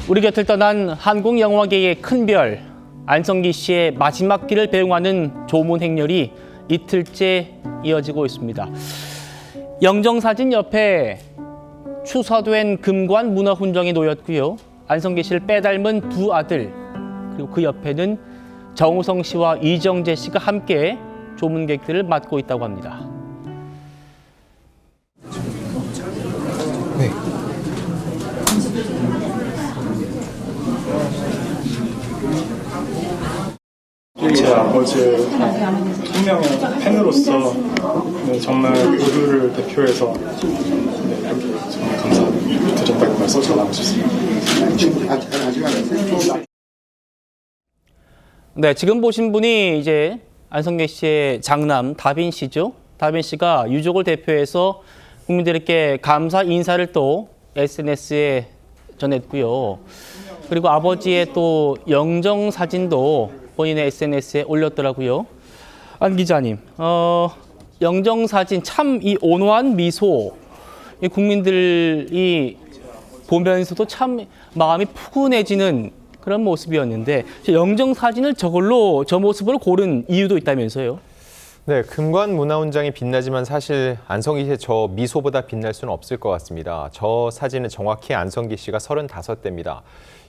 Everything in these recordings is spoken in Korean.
우리 곁을 떠난 한국 영화계의 큰별 안성기 씨의 마지막 길을 배웅하는 조문 행렬이 이틀째 이어지고 있습니다. 영정사진 옆에 추서된 금관 문화훈장이 놓였고요. 안성기 씨를 빼닮은 두 아들, 그리고 그 옆에는 정우성 씨와 이정재 씨가 함께 조문객들을 맡고 있다고 합니다. 네. 제 아버지의 생명의 팬으로서 정말 모두를 대표해서 이렇게 정말 감사드린다는 말씀 전하고 싶습니다. 네, 지금 보신 분이 이제 안성기 씨의 장남 다빈 씨죠. 다빈 씨가 유족을 대표해서 국민들에게 감사 인사를 또 SNS에 전했고요. 그리고 아버지의 또 영정 사진도 본인의 SNS에 올렸더라고요. 안 기자님, 영정 사진 참 이 온화한 미소, 이 국민들이 보면서도 참 마음이 푸근해지는 그런 모습이었는데 영정 사진을 저 모습으로 고른 이유도 있다면서요? 네, 금관 문화훈장이 빛나지만 사실 안성기 씨의 저 미소보다 빛날 수는 없을 것 같습니다. 저 사진은 정확히 안성기 씨가 35대입니다.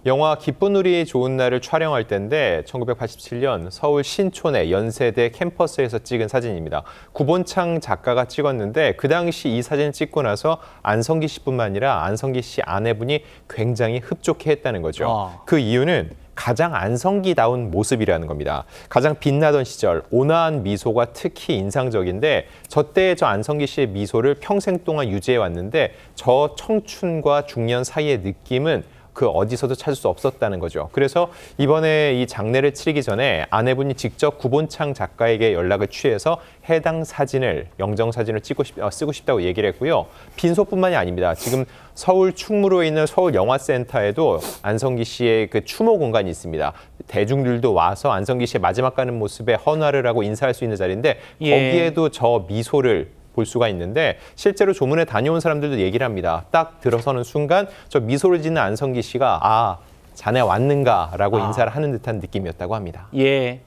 영화 기쁜 우리 좋은 날을 촬영할 때인데 1987년 서울 신촌의 연세대 캠퍼스에서 찍은 사진입니다. 구본창 작가가 찍었는데 그 당시 이 사진을 찍고 나서 안성기 씨뿐만 아니라 안성기 씨 아내분이 굉장히 흡족해했다는 거죠. 그 이유는 가장 안성기다운 모습이라는 겁니다. 가장 빛나던 시절, 온화한 미소가 특히 인상적인데 저 때의 저 안성기 씨의 미소를 평생 동안 유지해 왔는데 저 청춘과 중년 사이의 느낌은 그 어디서도 찾을 수 없었다는 거죠. 그래서 이번에 이 장례를 치르기 전에 아내분이 직접 구본창 작가에게 연락을 취해서 해당 사진을, 영정 사진을 쓰고 싶다고 얘기를 했고요. 빈소뿐만이 아닙니다. 지금 서울 충무로에 있는 서울영화센터에도 안성기 씨의 그 추모 공간이 있습니다. 대중들도 와서 안성기 씨의 마지막 가는 모습에 헌화를 하고 인사할 수 있는 자리인데 거기에도 저 미소를 볼 수가 있는데 실제로 조문에 다녀온 사람들도 얘기를 합니다. 딱 들어서는 순간 저 미소를 짓는 안성기 씨가 아, 자네 왔는가라고 인사를 하는 듯한 느낌이었다고 합니다. 예,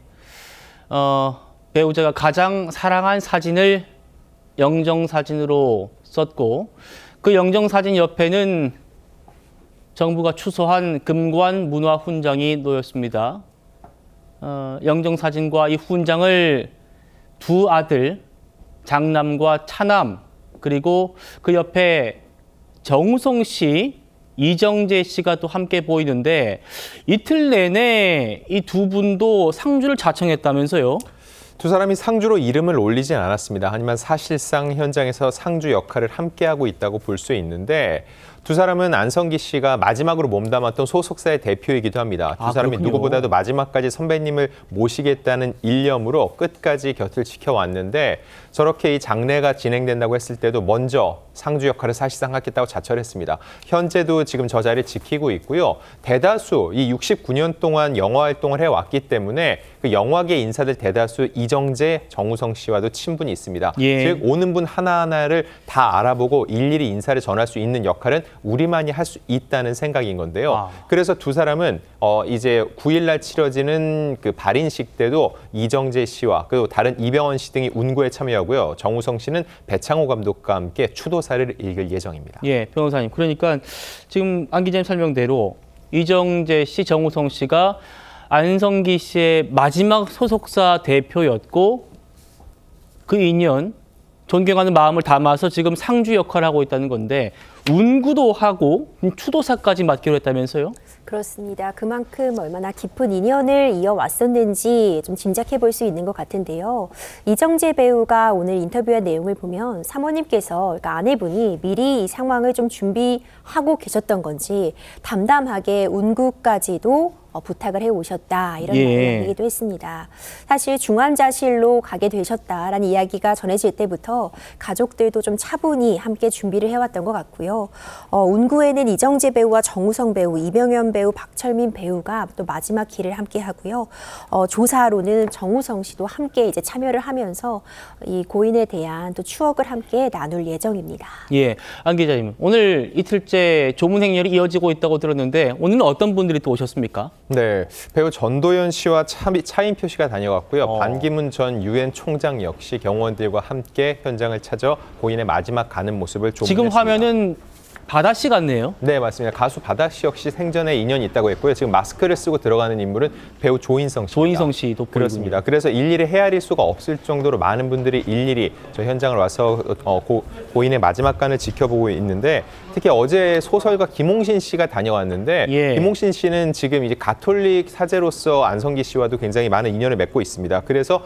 배우자가 가장 사랑한 사진을 영정 사진으로 썼고 그 영정 사진 옆에는 정부가 추서한 금관 문화훈장이 놓였습니다. 영정 사진과 이 훈장을 두 아들 장남과 차남, 그리고 그 옆에 정우성 씨, 이정재 씨가 또 함께 보이는데 이틀 내내 이 두 분도 상주를 자청했다면서요? 두 사람이 상주로 이름을 올리진 않았습니다. 하지만 사실상 현장에서 상주 역할을 함께하고 있다고 볼 수 있는데 두 사람은 안성기 씨가 마지막으로 몸담았던 소속사의 대표이기도 합니다. 두 사람이 그렇군요. 누구보다도 마지막까지 선배님을 모시겠다는 일념으로 끝까지 곁을 지켜왔는데 저렇게 이 장례가 진행된다고 했을 때도 먼저 상주 역할을 사실상 하겠다고 자처했습니다. 현재도 지금 저 자리를 지키고 있고요. 대다수 이 69년 동안 영화 활동을 해왔기 때문에 그 영화계 인사들 대다수 이정재, 정우성 씨와도 친분이 있습니다. 즉 오는 분 하나하나를 다 알아보고 일일이 인사를 전할 수 있는 역할은 우리만이 할 수 있다는 생각인 건데요. 그래서 두 사람은 이제 9일날 치러지는 그 발인식 때도 이정재 씨와 그리고 다른 이병헌 씨 등이 운구에 참여하고요. 정우성 씨는 배창호 감독과 함께 추도사를 읽을 예정입니다. 예, 변호사님. 그러니까 지금 안 기자님 설명대로 이정재 씨, 정우성 씨가 안성기 씨의 마지막 소속사 대표였고 그 인연 존경하는 마음을 담아서 지금 상주 역할을 하고 있다는 건데 운구도 하고 추도사까지 맡기로 했다면서요? 그렇습니다. 그만큼 얼마나 깊은 인연을 이어왔었는지 좀 짐작해 볼 수 있는 것 같은데요. 이정재 배우가 오늘 인터뷰한 내용을 보면 사모님께서, 그러니까 아내분이 미리 이 상황을 좀 준비하고 계셨던 건지 담담하게 운구까지도 부탁을 해오셨다 이런 예. 이야기도 했습니다. 사실 중환자실로 가게 되셨다라는 이야기가 전해질 때부터 가족들도 좀 차분히 함께 준비를 해왔던 것 같고요. 운구에는 이정재 배우와 정우성 배우, 이병현 배우, 박철민 배우가 또 마지막 길을 함께 하고요. 조사로는 정우성 씨도 함께 이제 참여를 하면서 이 고인에 대한 또 추억을 함께 나눌 예정입니다. 예, 안 기자님, 오늘 이틀째 조문 행렬이 이어지고 있다고 들었는데 오늘은 어떤 분들이 또 오셨습니까? 네, 배우 전도연 씨와 차인표 씨가 다녀왔고요. 반기문 전 유엔 총장 역시 경호원들과 함께 현장을 찾아 고인의 마지막 가는 모습을 조문했습니다. 지금 화면은 바다 씨 같네요. 네, 맞습니다. 가수 바다 씨 역시 생전에 인연이 있다고 했고요. 지금 마스크를 쓰고 들어가는 인물은 배우 조인성 씨입니다. 조인성 씨도 그렇습니다. 그래서 일일이 헤아릴 수가 없을 정도로 많은 분들이 일일이 저 현장을 와서 고인의 마지막 간을 지켜보고 있는데 특히 어제 소설가 김홍신 씨가 다녀왔는데 예. 김홍신 씨는 지금 이제 가톨릭 사제로서 안성기 씨와도 굉장히 많은 인연을 맺고 있습니다. 그래서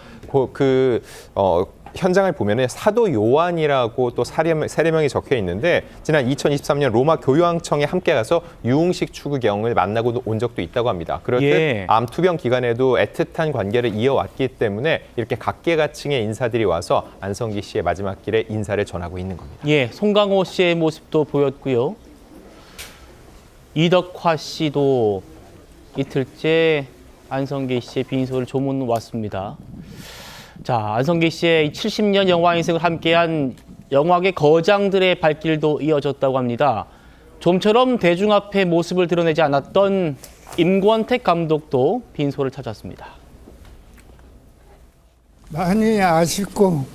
현장을 보면은 사도 요한이라고 또 세례명이 적혀 있는데 지난 2023년 로마 교황청에 함께 가서 유흥식 추구경을 만나고 온 적도 있다고 합니다. 그렇듯 예. 암 투병 기간에도 애틋한 관계를 이어왔기 때문에 이렇게 각계각층의 인사들이 와서 안성기 씨의 마지막 길에 인사를 전하고 있는 겁니다. 예, 송강호 씨의 모습도 보였고요. 이덕화 씨도 이틀째 안성기 씨의 빈소를 조문 왔습니다. 자, 안성기 씨의 70년 영화 인생을 함께한 영화계 거장들의 발길도 이어졌다고 합니다. 좀처럼 대중 앞에 모습을 드러내지 않았던 임권택 감독도 빈소를 찾았습니다. 많이 아쉽고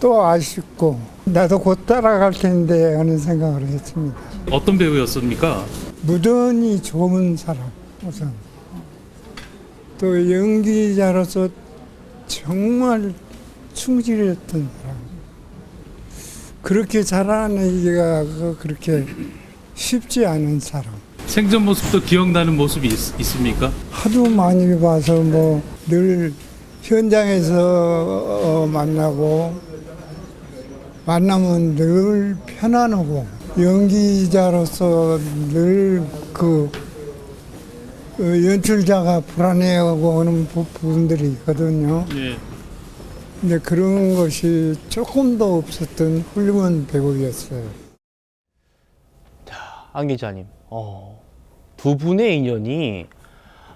또 아쉽고 나도 곧 따라갈 텐데 하는 생각을 했습니다. 어떤 배우였습니까? 무던히 좋은 사람 우선 또 연기자로서 정말 충실했던 사람. 그렇게 잘하기가 그렇게 쉽지 않은 사람. 생전 모습도 기억나는 모습이 있습니까? 하도 많이 봐서 뭐 늘 현장에서 만나고 만나면 늘 편안하고 연기자로서 늘 연출자가 불안해하고 하는 부분들이 있거든요. 예. 근데 그런 것이 조금도 없었던 훌륭한 배우였어요. 안 기자님, 두 분의 인연이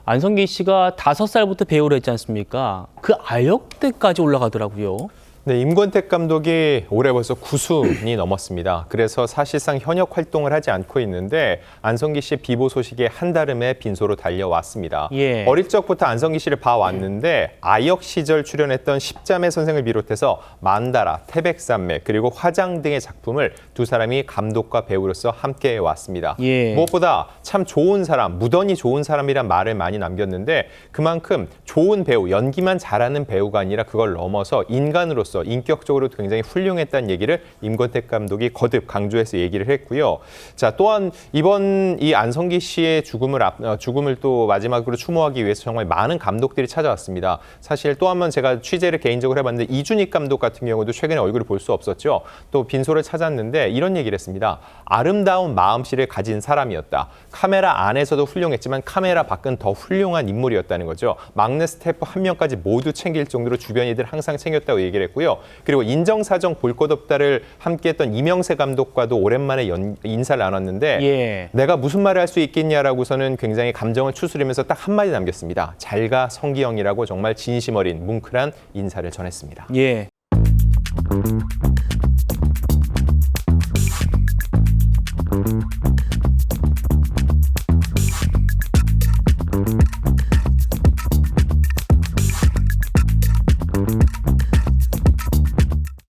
안성기 씨가 5살부터 배우를 했지 않습니까? 그 아역 때까지 올라가더라고요. 네, 임권택 감독이 올해 벌써 9순이 넘었습니다. 그래서 사실상 현역 활동을 하지 않고 있는데 안성기 씨의 비보 소식에 한달음에 빈소로 달려왔습니다. 예. 어릴 적부터 안성기 씨를 봐왔는데 아역 시절 출연했던 십자매 선생을 비롯해서 만다라, 태백산맥, 그리고 화장 등의 작품을 두 사람이 감독과 배우로서 함께 해왔습니다. 예. 무엇보다 참 좋은 사람, 무던히 좋은 사람이란 말을 많이 남겼는데 그만큼 좋은 배우, 연기만 잘하는 배우가 아니라 그걸 넘어서 인간으로서 인격적으로도 굉장히 훌륭했다는 얘기를 임권택 감독이 거듭 강조해서 얘기를 했고요. 자, 또한 이번 이 안성기 씨의 죽음을 또 마지막으로 추모하기 위해서 정말 많은 감독들이 찾아왔습니다. 사실 또 한 번 제가 취재를 개인적으로 해봤는데 이준익 감독 같은 경우도 최근에 얼굴을 볼 수 없었죠. 또 빈소를 찾았는데 이런 얘기를 했습니다. 아름다운 마음씨를 가진 사람이었다. 카메라 안에서도 훌륭했지만 카메라 밖은 더 훌륭한 인물이었다는 거죠. 막내 스태프 한 명까지 모두 챙길 정도로 주변이들 항상 챙겼다고 얘기를 했고요. 그리고 인정사정 볼 것 없다를 함께했던 이명세 감독과도 오랜만에 인사를 나눴는데 예. 내가 무슨 말을 할 수 있겠냐라고서는 굉장히 감정을 추스리면서 딱 한마디 남겼습니다. 잘가 성기영이라고 정말 진심 어린 뭉클한 인사를 전했습니다. 예.